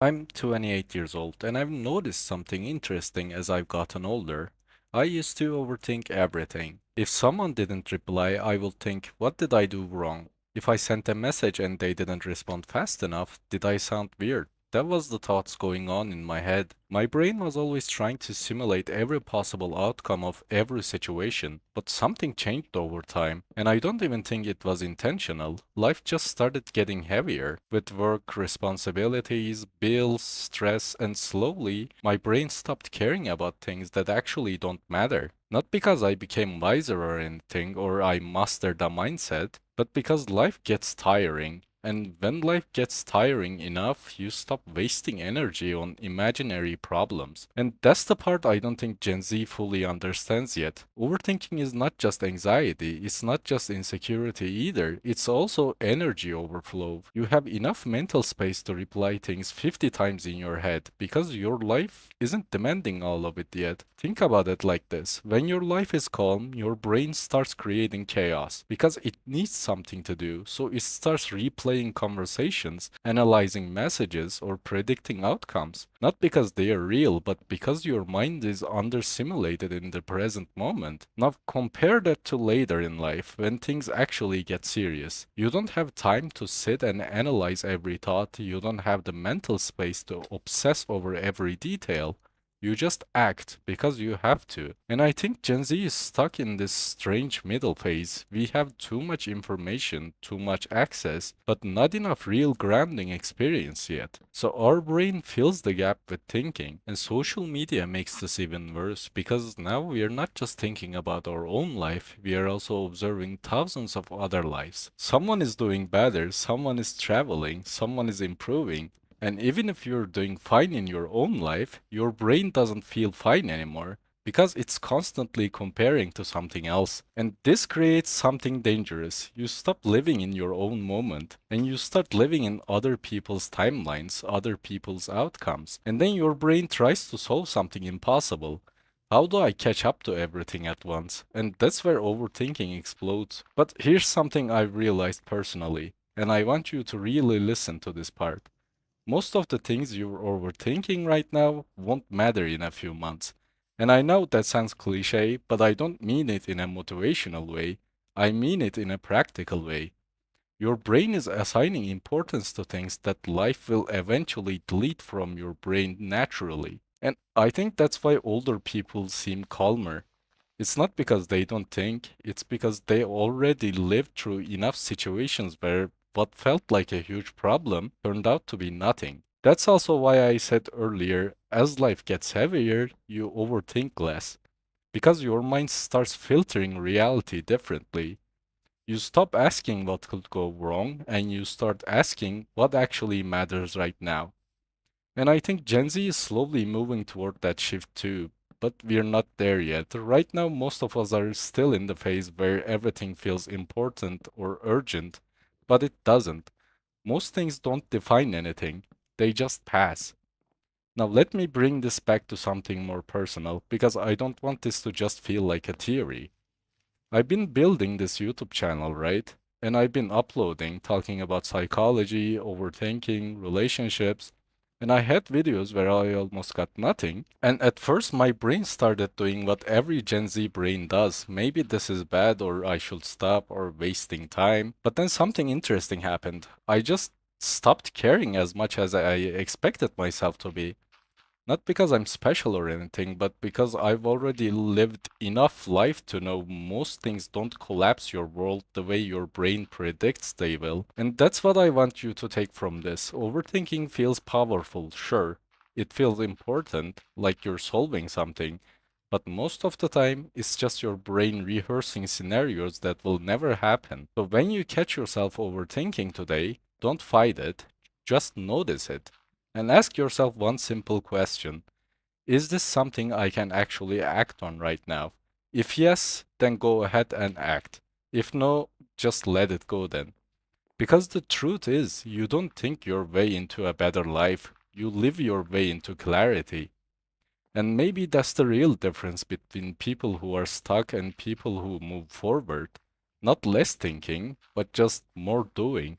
I'm 28 years old and I've noticed something interesting as I've gotten older. I used to overthink everything. If someone didn't reply, I would think, what did I do wrong? If I sent a message and they didn't respond fast enough, did I sound weird? That was the thoughts going on in my head. My brain was always trying to simulate every possible outcome of every situation, but something changed over time, and I don't even think it was intentional. Life just started getting heavier with work, responsibilities, bills, stress, and slowly my brain stopped caring about things that actually don't matter. Not because I became wiser or anything, or I mastered a mindset, but because life gets tiring. And when life gets tiring enough, you stop wasting energy on imaginary problems. And that's the part I don't think Gen Z fully understands yet. Overthinking is not just anxiety, it's not just insecurity either, it's also energy overflow. You have enough mental space to reply things 50 times in your head because your life isn't demanding all of it yet. Think about it like this. When your life is calm, your brain starts creating chaos because it needs something to do. So it starts replaying conversations, analyzing messages, or predicting outcomes. Not because they are real, but because your mind is under-simulated in the present moment. Now compare that to later in life, when things actually get serious. You don't have time to sit and analyze every thought, you don't have the mental space to obsess over every detail. You just act because you have to. And I think Gen Z is stuck in this strange middle phase. We have too much information, too much access, but not enough real grounding experience yet. So our brain fills the gap with thinking. And social media makes this even worse because now we are not just thinking about our own life, we are also observing thousands of other lives. Someone is doing better, someone is traveling, someone is improving. And even if you're doing fine in your own life, your brain doesn't feel fine anymore because it's constantly comparing to something else. And this creates something dangerous. You stop living in your own moment and you start living in other people's timelines, other people's outcomes. And then your brain tries to solve something impossible. How do I catch up to everything at once? And that's where overthinking explodes. But here's something I've realized personally, and I want you to really listen to this part. Most of the things you're overthinking right now won't matter in a few months. And I know that sounds cliche, but I don't mean it in a motivational way. I mean it in a practical way. Your brain is assigning importance to things that life will eventually delete from your brain naturally. And I think that's why older people seem calmer. It's not because they don't think, it's because they already lived through enough situations where what felt like a huge problem turned out to be nothing. That's also why I said earlier, as life gets heavier, you overthink less. Because your mind starts filtering reality differently. You stop asking what could go wrong and you start asking what actually matters right now. And I think Gen Z is slowly moving toward that shift too, but we're not there yet. Right now, most of us are still in the phase where everything feels important or urgent, but it doesn't. Most things don't define anything, they just pass. Now, let me bring this back to something more personal, because I don't want this to just feel like a theory. I've been building this YouTube channel, right? And I've been uploading, talking about psychology, overthinking, relationships. And I had videos where I almost got nothing. And at first, my brain started doing what every Gen Z brain does. Maybe this is bad, or I should stop, or wasting time. But then something interesting happened. I just stopped caring as much as I expected myself to be. Not because I'm special or anything, but because I've already lived enough life to know most things don't collapse your world the way your brain predicts they will. And that's what I want you to take from this. Overthinking feels powerful, sure. It feels important, like you're solving something. But most of the time, it's just your brain rehearsing scenarios that will never happen. So when you catch yourself overthinking today, don't fight it, just notice it. And ask yourself one simple question. Is this something I can actually act on right now? If yes, then go ahead and act. If no, just let it go then. Because the truth is, you don't think your way into a better life, you live your way into clarity. And maybe that's the real difference between people who are stuck and people who move forward. Not less thinking, but just more doing.